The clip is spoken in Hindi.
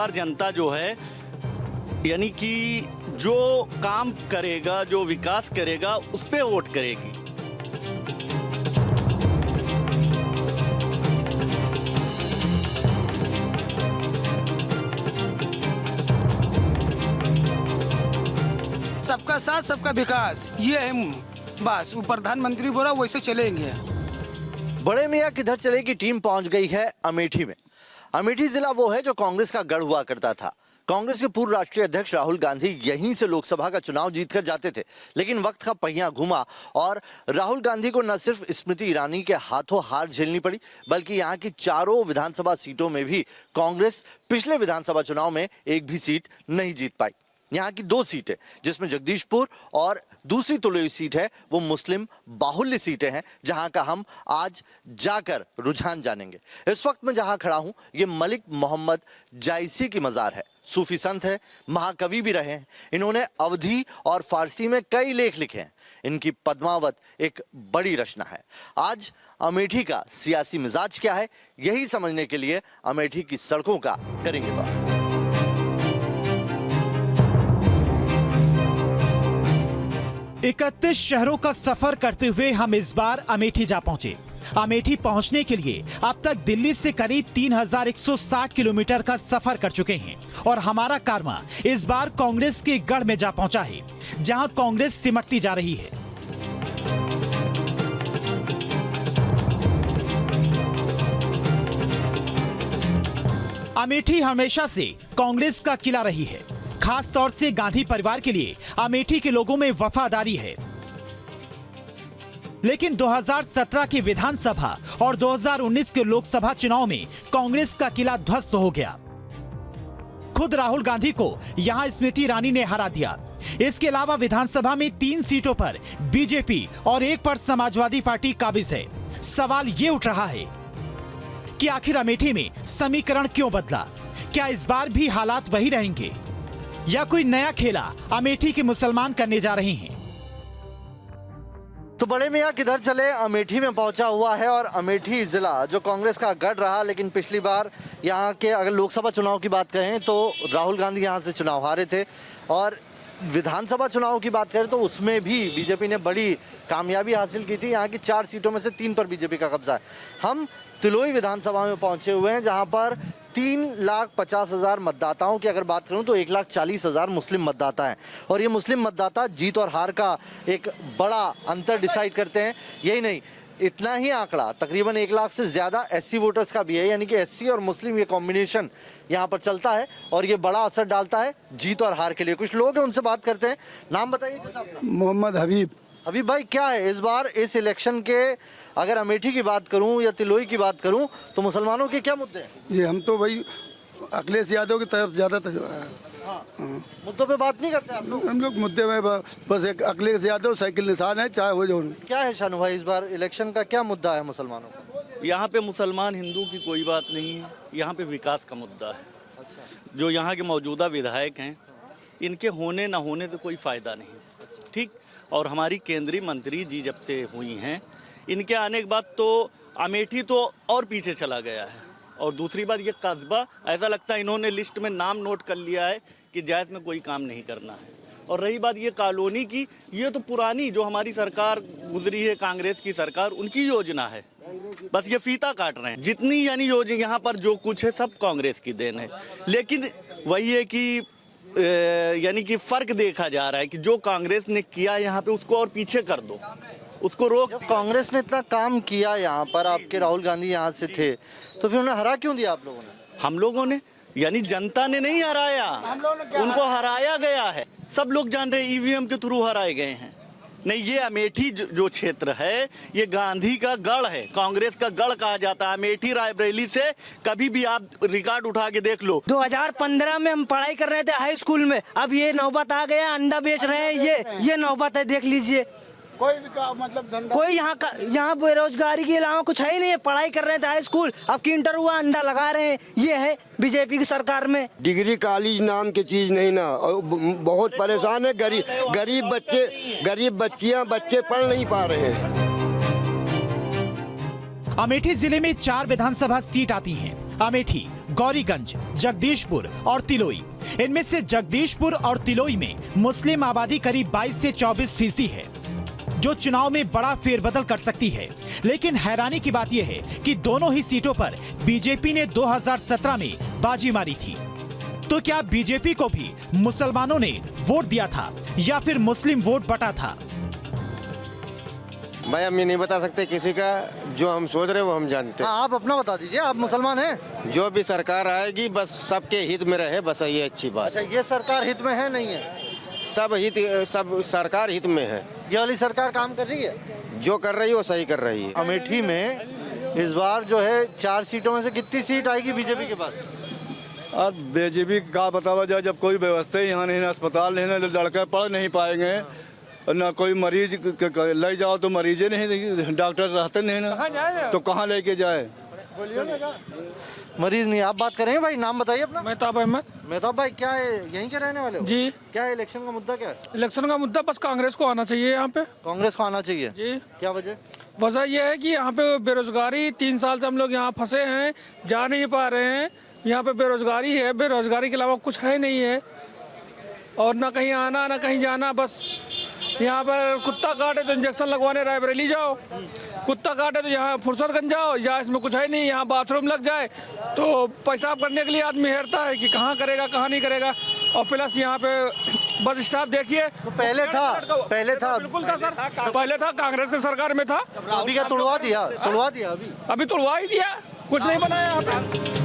बार जनता जो है यानी कि जो काम करेगा, जो विकास करेगा, उस पे वोट करेगी। सबका साथ सबका विकास, ये है बस। वो प्रधानमंत्री बोला वैसे चलेंगे। बड़े मियाँ किधर चले की टीम पहुंच गई है अमेठी में। अमेठी जिला वो है जो कांग्रेस का गढ़ हुआ करता था। कांग्रेस के पूर्व राष्ट्रीय अध्यक्ष राहुल गांधी यहीं से लोकसभा का चुनाव जीतकर जाते थे, लेकिन वक्त का पहिया घुमा और राहुल गांधी को न सिर्फ स्मृति ईरानी के हाथों हार झेलनी पड़ी, बल्कि यहाँ की चारों विधानसभा सीटों में भी कांग्रेस पिछले विधानसभा चुनाव में एक भी सीट नहीं जीत पाई। यहाँ की 2 सीटें, जिसमें जगदीशपुर और दूसरी तुलई सीट है, वो मुस्लिम बाहुल्य सीटें हैं, जहां का हम आज जाकर रुझान जानेंगे। इस वक्त मैं जहां खड़ा हूं, ये मलिक मोहम्मद जायसी की मज़ार है। सूफी संत है, महाकवि भी रहे हैं। इन्होंने अवधी और फारसी में कई लेख लिखे हैं। इनकी पद्मावत एक बड़ी रचना है। आज अमेठी का सियासी मिजाज क्या है, यही समझने के लिए अमेठी की सड़कों का करेंगे दौर। 31 शहरों का सफर करते हुए हम इस बार अमेठी जा पहुंचे। अमेठी पहुंचने के लिए अब तक दिल्ली से करीब 3160 किलोमीटर का सफर कर चुके हैं और हमारा कारवां इस बार कांग्रेस के गढ़ में जा पहुंचा है, जहां कांग्रेस सिमटती जा रही है। अमेठी हमेशा से कांग्रेस का किला रही है। खास तौर से गांधी परिवार के लिए अमेठी के लोगों में वफादारी है। लेकिन 2017 की विधानसभा और 2019 के लोकसभा चुनाव में कांग्रेस का किला ध्वस्त हो गया। खुद राहुल गांधी को यहां स्मृति ईरानी ने हरा दिया। इसके अलावा विधानसभा में 3 सीटों पर बीजेपी और 1 पर समाजवादी पार्टी काबिज है। सवाल ये उठ रहा है कि आखिर अमेठी में समीकरण क्यों बदला? क्या इस बार भी हालात वही रहेंगे या कोई नया खेला अमेठी के मुसलमान करने जा रहे हैं? तो बड़े मियाँ किधर चले अमेठी में पहुंचा हुआ है। और अमेठी जिला जो कांग्रेस का गढ़ रहा, लेकिन पिछली बार यहाँ के अगर लोकसभा चुनाव की बात करें तो राहुल गांधी यहाँ से चुनाव हारे थे, और विधानसभा चुनाव की बात करें तो उसमें भी बीजेपी ने बड़ी कामयाबी हासिल की थी। यहाँ की 4 सीटों में से 3 पर बीजेपी का कब्जा है। हम तिलोई विधानसभा में पहुंचे हुए हैं, जहां पर 3,50,000 मतदाताओं की अगर बात करूं तो 1,40,000 मुस्लिम मतदाता हैं, और ये मुस्लिम मतदाता जीत और हार का एक बड़ा अंतर डिसाइड करते हैं। यही नहीं, इतना ही आंकड़ा तकरीबन 1 लाख से ज़्यादा एससी वोटर्स का भी है, यानी कि एससी और मुस्लिम ये कॉम्बिनेशन यहाँ पर चलता है और ये बड़ा असर डालता है जीत और हार के लिए। कुछ लोग हैं, उनसे बात करते हैं। नाम बताइए साहब। मोहम्मद हबीब। हबीब भाई, क्या है इस बार इस इलेक्शन के, अगर अमेठी की बात करूं या तिलोई की बात करूं तो मुसलमानों के क्या मुद्दे हैं? जी हम तो भाई अखिलेश यादव की तरफ ज़्यादा मुद्दों पे बात नहीं करते आप लोग? हम लोग मुद्दे में बस एक अखिलेश यादव साइकिल निशान है, चाहे हो जो। क्या है शानू भाई, इस बार इलेक्शन का क्या मुद्दा है मुसलमानों का? यहाँ पे मुसलमान हिंदू की कोई बात नहीं है, यहाँ पे विकास का मुद्दा है। अच्छा। जो यहाँ के मौजूदा विधायक हैं, इनके होने ना होने से कोई फ़ायदा नहीं, ठीक। और हमारी केंद्रीय मंत्री जी जब से हुई हैं, इनके आने के बाद तो अमेठी तो और पीछे चला गया है। और दूसरी बात, ये कस्बा ऐसा लगता है इन्होंने लिस्ट में नाम नोट कर लिया है कि जायज़ में कोई काम नहीं करना है। और रही बात ये कॉलोनी की, ये तो पुरानी जो हमारी सरकार गुजरी है, कांग्रेस की सरकार, उनकी योजना है, बस ये फीता काट रहे हैं। जितनी यानी योजना यहाँ पर जो कुछ है सब कांग्रेस की देन है। लेकिन वही है कि यानी कि फ़र्क देखा जा रहा है कि जो कांग्रेस ने किया यहाँ पे उसको और पीछे कर दो, उसको रोक। जब कांग्रेस ने इतना काम किया यहाँ पर, आपके राहुल गांधी यहाँ से थे, तो फिर उन्हें हरा क्यों दिया आप लोगों ने? हम लोगों ने, यानी जनता ने नहीं हराया, उनको हराया गया है। सब लोग जान रहे हैं ईवीएम के थ्रू हराए गए हैं। नहीं, ये अमेठी जो क्षेत्र है ये गांधी का गढ़ है, कांग्रेस का गढ़ कहा जाता है। अमेठी रायबरेली से कभी भी आप रिकॉर्ड उठा के देख लो। 2015 में हम पढ़ाई कर रहे थे हाई स्कूल में, अब ये नौबत आ गया, अंडा बेच रहे हैं, ये नौबत है, देख लीजिए। कोई भी मतलब धंधा, कोई यहाँ बेरोजगारी के अलावा कुछ है ही नहीं है। पढ़ाई कर रहे थे हाई स्कूल, अब की इंटर हुआ, अंडा लगा रहे हैं। ये है बीजेपी की सरकार में। डिग्री कॉलेज नाम की चीज नहीं ना, और बहुत परेशान है। गरीब बच्चे पढ़ नहीं पा रहे हैं। अमेठी जिले में 4 विधानसभा सीट आती हैं अमेठी, गौरीगंज, जगदीशपुर और तिलोई। इनमें से जगदीशपुर और तिलोई में मुस्लिम आबादी करीब 22 से 24% है, जो चुनाव में बड़ा फेरबदल कर सकती है। लेकिन हैरानी की बात यह है कि दोनों ही सीटों पर बीजेपी ने 2017 में बाजी मारी थी। तो क्या बीजेपी को भी मुसलमानों ने वोट दिया था या फिर मुस्लिम वोट बटा था? भाई हम ये नहीं बता सकते किसी का, जो हम सोच रहे हैं वो हम जानते हैं। हाँ, आप अपना बता दीजिए, आप मुसलमान हैं। जो भी सरकार आएगी बस सबके हित में रहे, बस ये अच्छी बात। अच्छा, ये सरकार हित में है नहीं है? सब सरकार हित में है। ये वाली सरकार काम कर रही है? जो कर रही है वो सही कर रही है। अमेठी में इस बार जो है 4 सीटों में से कितनी सीट आएगी बीजेपी के पास? और बीजेपी का बतावा जाए, जब कोई व्यवस्था ही यहाँ नहीं, ना अस्पताल नहीं, ना लड़के पढ़ नहीं पाएंगे, और ना कोई मरीज ले जाओ तो मरीजे नहीं, डॉक्टर रहते नहीं ना, तो कहाँ लेके जाए? मरीज नहीं। आप बात करें भाई, नाम बताइए अपना। मेहताब अहमद। मेहताब भाई, क्या है, यहीं के रहने वाले हो? जी। क्या है इलेक्शन का मुद्दा, क्या है? इलेक्शन का मुद्दा बस कांग्रेस को आना चाहिए यहाँ पे। कांग्रेस को आना चाहिए जी। क्या वजह? वजह यह है कि यहाँ पे बेरोजगारी, 3 साल से हम लोग यहाँ फंसे हैं, जा नहीं पा रहे हैं। यहाँ पे बेरोजगारी है, बेरोजगारी के अलावा कुछ है नहीं है, और ना कहीं आना ना कहीं जाना। बस यहाँ पर कुत्ता काटे तो इंजेक्शन लगवाने रायबरेली जाओ, कुत्ता काटे तो यहाँ फुर्सतगंज जाओ, या इसमें कुछ है नहीं। यहाँ बाथरूम लग जाए तो पेशाब करने के लिए आदमी हेरता है कि कहाँ करेगा कहाँ नहीं करेगा। और प्लस यहाँ पे बस स्टाफ देखिए, तो पहले था बिल्कुल था सर, पहले था, कांग्रेस की सरकार में था। अभी क्या तुड़वा दिया? अभी तुड़वा ही दिया, कुछ नहीं बनाया यहाँ पे।